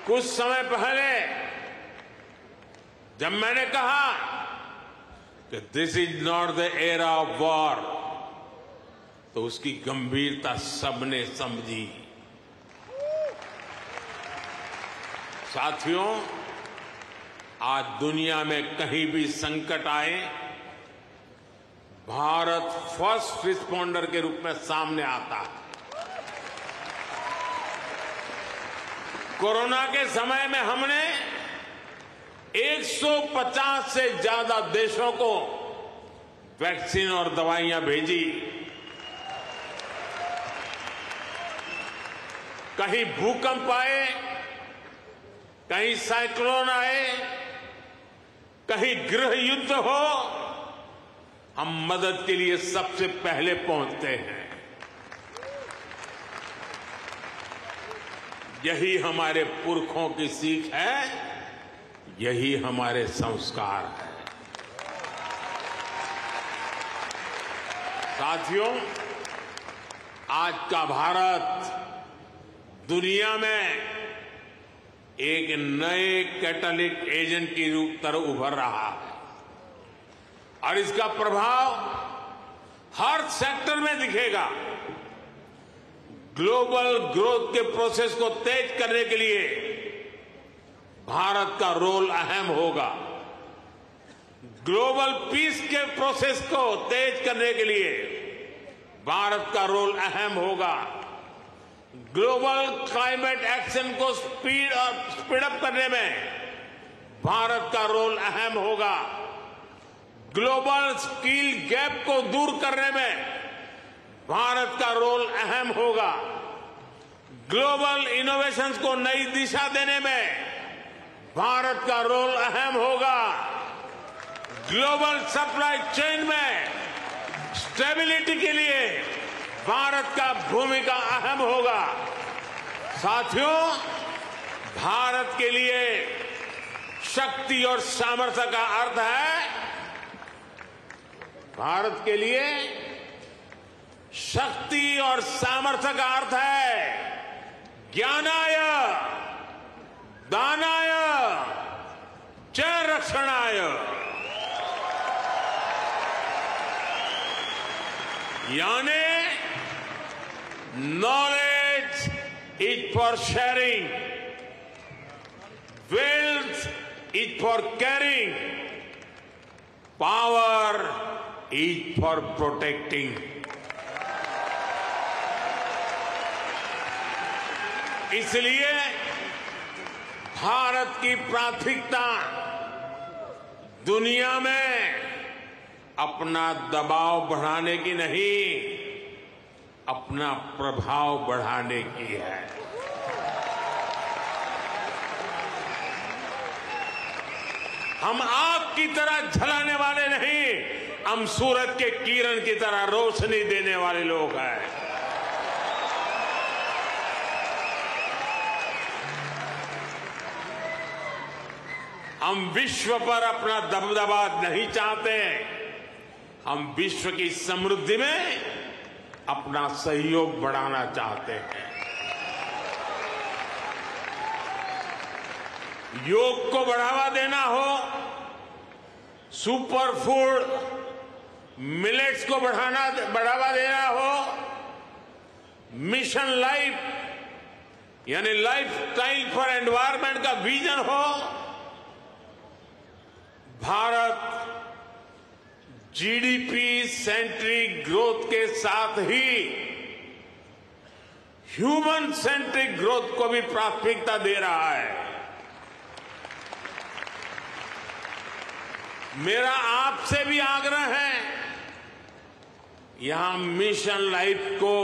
कुछ समय पहले जब मैंने कहा कि this is not the era of war, तो उसकी गंभीरता सबने समझी। साथियों, आज दुनिया में कहीं भी संकट आए, भारत फर्स्ट रिस्पॉन्डर के रूप में सामने आता है। कोरोना के समय में हमने 150 से ज्यादा देशों को वैक्सीन और दवाइयां भेजी। कहीं भूकंप आए, कहीं साइक्लोन आए, कहीं गृह युद्ध हो, हम मदद के लिए सबसे पहले पहुंचते हैं। यही हमारे पुरखों की सीख है, यही हमारे संस्कार है। साथियों, आज का भारत दुनिया में एक नए कैटलिस्ट एजेंट की तरह उभर रहा है और इसका प्रभाव हर सेक्टर में दिखेगा। ग्लोबल ग्रोथ के प्रोसेस को तेज करने के लिए भारत का रोल अहम होगा। ग्लोबल पीस के प्रोसेस को तेज करने के लिए भारत का रोल अहम होगा। ग्लोबल क्लाइमेट एक्शन को स्पीड अप करने में भारत का रोल अहम होगा। ग्लोबल स्किल गैप को दूर करने में भारत का रोल अहम होगा। ग्लोबल इनोवेशंस को नई दिशा देने में भारत का रोल अहम होगा। ग्लोबल सप्लाई चेन में स्टेबिलिटी के लिए भारत का भूमिका अहम होगा। साथियों, भारत के लिए शक्ति और सामर्थ्य का अर्थ है, भारत के लिए शक्ति और सामर्थ्य का अर्थ है ज्ञानाय, दानाय, च रक्षणाय। यानी knowledge is for sharing, wealth is for caring, power is for protecting. इसलिए भारत की प्राथमिकता दुनिया में अपना दबाव बढ़ाने की नहीं, अपना प्रभाव बढ़ाने की है। हम आग की तरह जलाने वाले नहीं, हम सूरज के किरण की तरह रोशनी देने वाले लोग हैं। हम विश्व पर अपना दबदबा नहीं चाहते, हम विश्व की समृद्धि में अपना सहयोग बढ़ाना चाहते हैं। योग को बढ़ावा देना हो, सुपर फूड मिलेट्स को बढ़ावा देना हो, मिशन लाइफ यानी लाइफ स्टाइल फॉर एनवायरमेंट का विजन हो, भारत जीडीपी सेंट्रिक ग्रोथ के साथ ही ह्यूमन सेंट्रिक ग्रोथ को भी प्राथमिकता दे रहा है। मेरा आपसे भी आग्रह है, यहां मिशन लाइफ को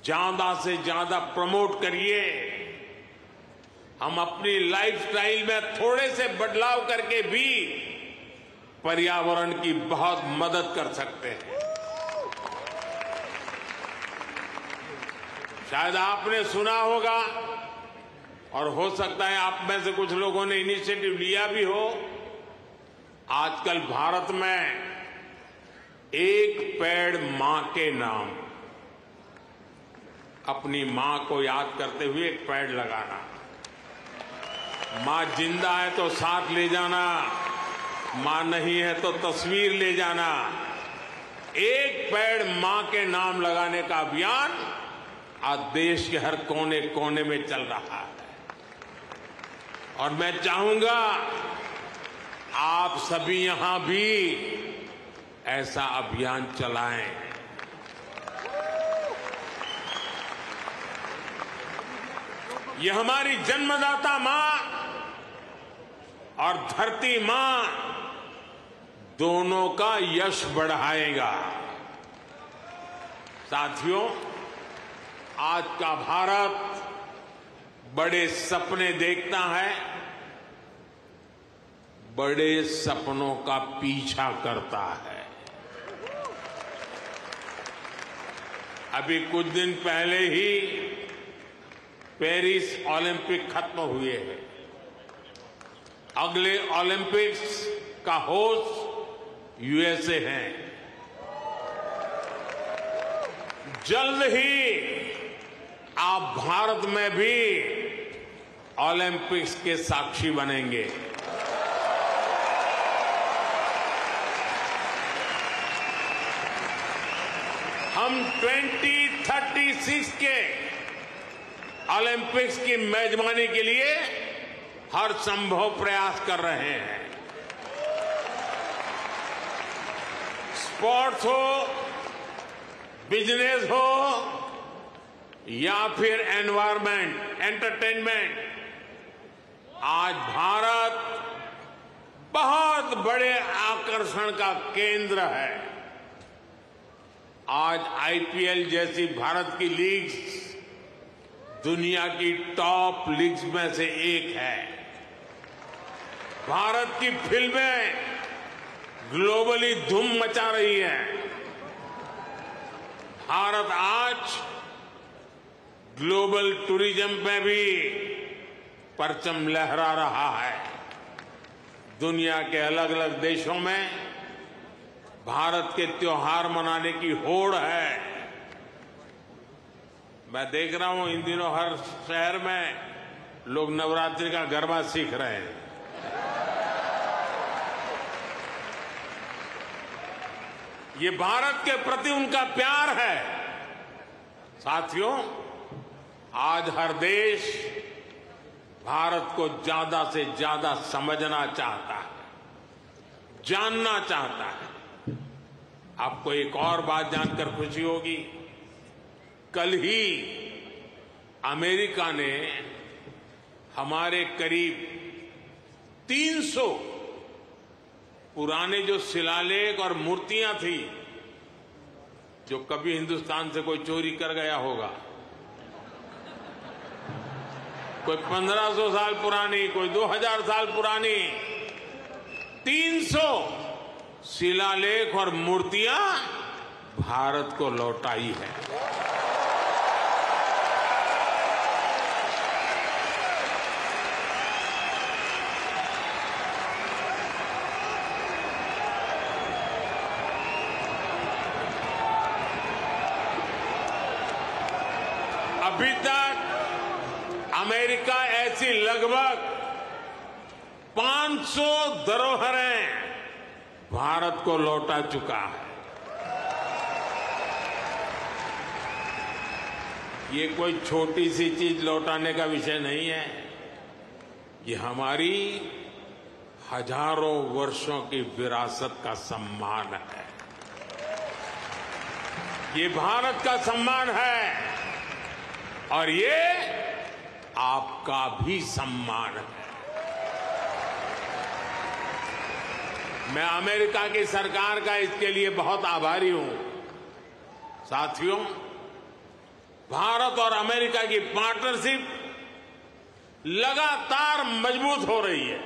ज्यादा से ज्यादा प्रमोट करिए। हम अपनी लाइफस्टाइल में थोड़े से बदलाव करके भी पर्यावरण की बहुत मदद कर सकते हैं। शायद आपने सुना होगा और हो सकता है आप में से कुछ लोगों ने इनिशिएटिव लिया भी हो। आजकल भारत में एक पेड़ मां के नाम, अपनी मां को याद करते हुए एक पेड़ लगाना। मां जिंदा है तो साथ ले जाना, मां नहीं है तो तस्वीर ले जाना। एक पेड़ मां के नाम लगाने का अभियान आज देश के हर कोने कोने में चल रहा है और मैं चाहूंगा आप सभी यहां भी ऐसा अभियान चलाएं। यह हमारी जन्मदाता मां और धरती मां दोनों का यश बढ़ाएगा। साथियों, आज का भारत बड़े सपने देखता है, बड़े सपनों का पीछा करता है। अभी कुछ दिन पहले ही पेरिस ओलंपिक खत्म हुए हैं। अगले ओलंपिक्स का होस्ट यूएसए है। जल्द ही आप भारत में भी ओलंपिक्स के साक्षी बनेंगे। हम 2036 के ओलंपिक्स की मेजबानी के लिए हर संभव प्रयास कर रहे हैं। स्पोर्ट्स हो, बिजनेस हो या फिर एनवायरमेंट, एंटरटेनमेंट, आज भारत बहुत बड़े आकर्षण का केंद्र है। आज आईपीएल जैसी भारत की लीग्स दुनिया की टॉप लीग्स में से एक है। भारत की फिल्में ग्लोबली धूम मचा रही हैं। भारत आज ग्लोबल टूरिज्म में भी परचम लहरा रहा है। दुनिया के अलग अलग देशों में भारत के त्योहार मनाने की होड़ है। मैं देख रहा हूं इन दिनों हर शहर में लोग नवरात्रि का गरबा सीख रहे हैं। ये भारत के प्रति उनका प्यार है। साथियों, आज हर देश भारत को ज्यादा से ज्यादा समझना चाहता है, जानना चाहता है। आपको एक और बात जानकर खुशी होगी, कल ही अमेरिका ने हमारे करीब 300 पुराने जो शिलालेख और मूर्तियां थी जो कभी हिंदुस्तान से कोई चोरी कर गया होगा, कोई 1500 साल पुरानी, कोई 2000 साल पुरानी, 300 शिलालेख और मूर्तियां भारत को लौटाई है। अभी तक अमेरिका ऐसी लगभग 500 धरोहरें भारत को लौटा चुका है। ये कोई छोटी सी चीज लौटाने का विषय नहीं है, ये हमारी हजारों वर्षों की विरासत का सम्मान है, ये भारत का सम्मान है और ये आपका भी सम्मान है। मैं अमेरिका की सरकार का इसके लिए बहुत आभारी हूं। साथियों, भारत और अमेरिका की पार्टनरशिप लगातार मजबूत हो रही है।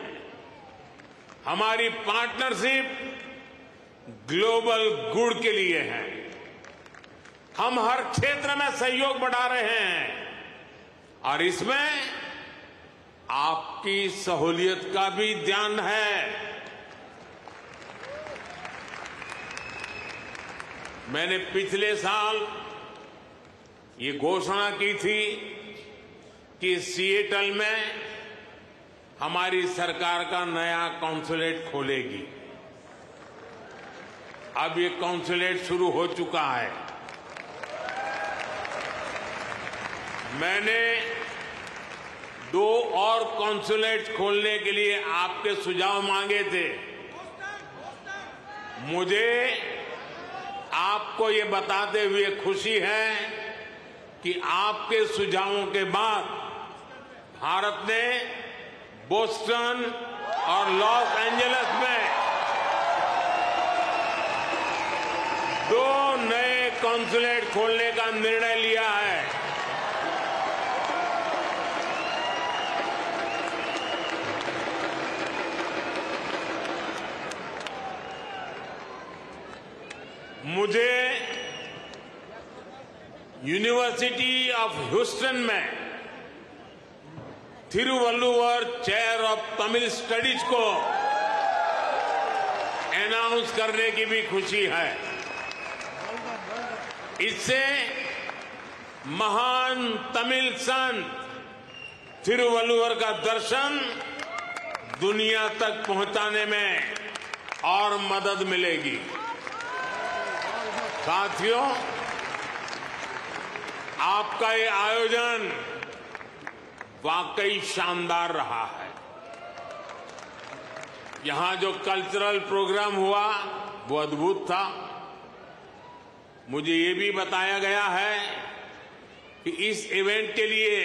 हमारी पार्टनरशिप ग्लोबल गुड के लिए है। हम हर क्षेत्र में सहयोग बढ़ा रहे हैं और इसमें आपकी सहूलियत का भी ध्यान है। मैंने पिछले साल ये घोषणा की थी कि सिएटल में हमारी सरकार का नया कॉन्सुलेट खोलेगी। अब ये कॉन्सुलेट शुरू हो चुका है। मैंने 2 और कॉन्सुलेट खोलने के लिए आपके सुझाव मांगे थे। मुझे आपको ये बताते हुए खुशी है कि आपके सुझावों के बाद भारत ने बोस्टन और लॉस एंजलिस में 2 नए कॉन्सुलेट खोलने का निर्णय लिया है। मुझे यूनिवर्सिटी ऑफ ह्यूस्टन में Thiruvalluvar chair of Tamil studies को अनाउंस करने की भी खुशी है। इससे महान तमिल संत थिरुवल्लुवर का दर्शन दुनिया तक पहुंचाने में और मदद मिलेगी। साथियों, आपका ये आयोजन वाकई शानदार रहा है। यहां जो कल्चरल प्रोग्राम हुआ वो अद्भुत था। मुझे ये भी बताया गया है कि इस इवेंट के लिए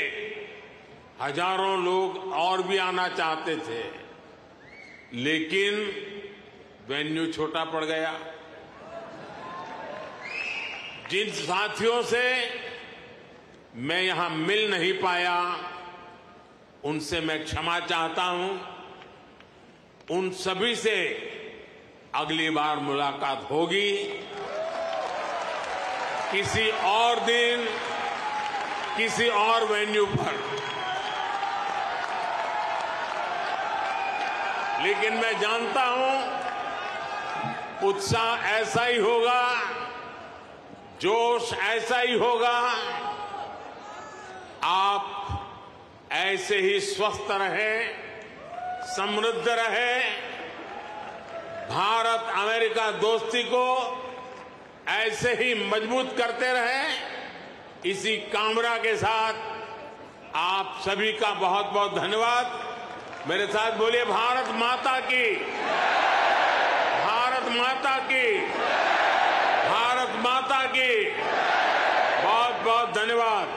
हजारों लोग और भी आना चाहते थे, लेकिन वेन्यू छोटा पड़ गया। जिन साथियों से मैं यहां मिल नहीं पाया, उनसे मैं क्षमा चाहता हूं। उन सभी से अगली बार मुलाकात होगी, किसी और दिन, किसी और वेन्यू पर। लेकिन मैं जानता हूं उत्साह ऐसा ही होगा, जोश ऐसा ही होगा। आप ऐसे ही स्वस्थ रहें, समृद्ध रहें। भारत अमेरिका दोस्ती को ऐसे ही मजबूत करते रहें। इसी कामना के साथ आप सभी का बहुत बहुत धन्यवाद। मेरे साथ बोलिए भारत माता की, भारत माता की, भारत माता की। बहुत बहुत धन्यवाद।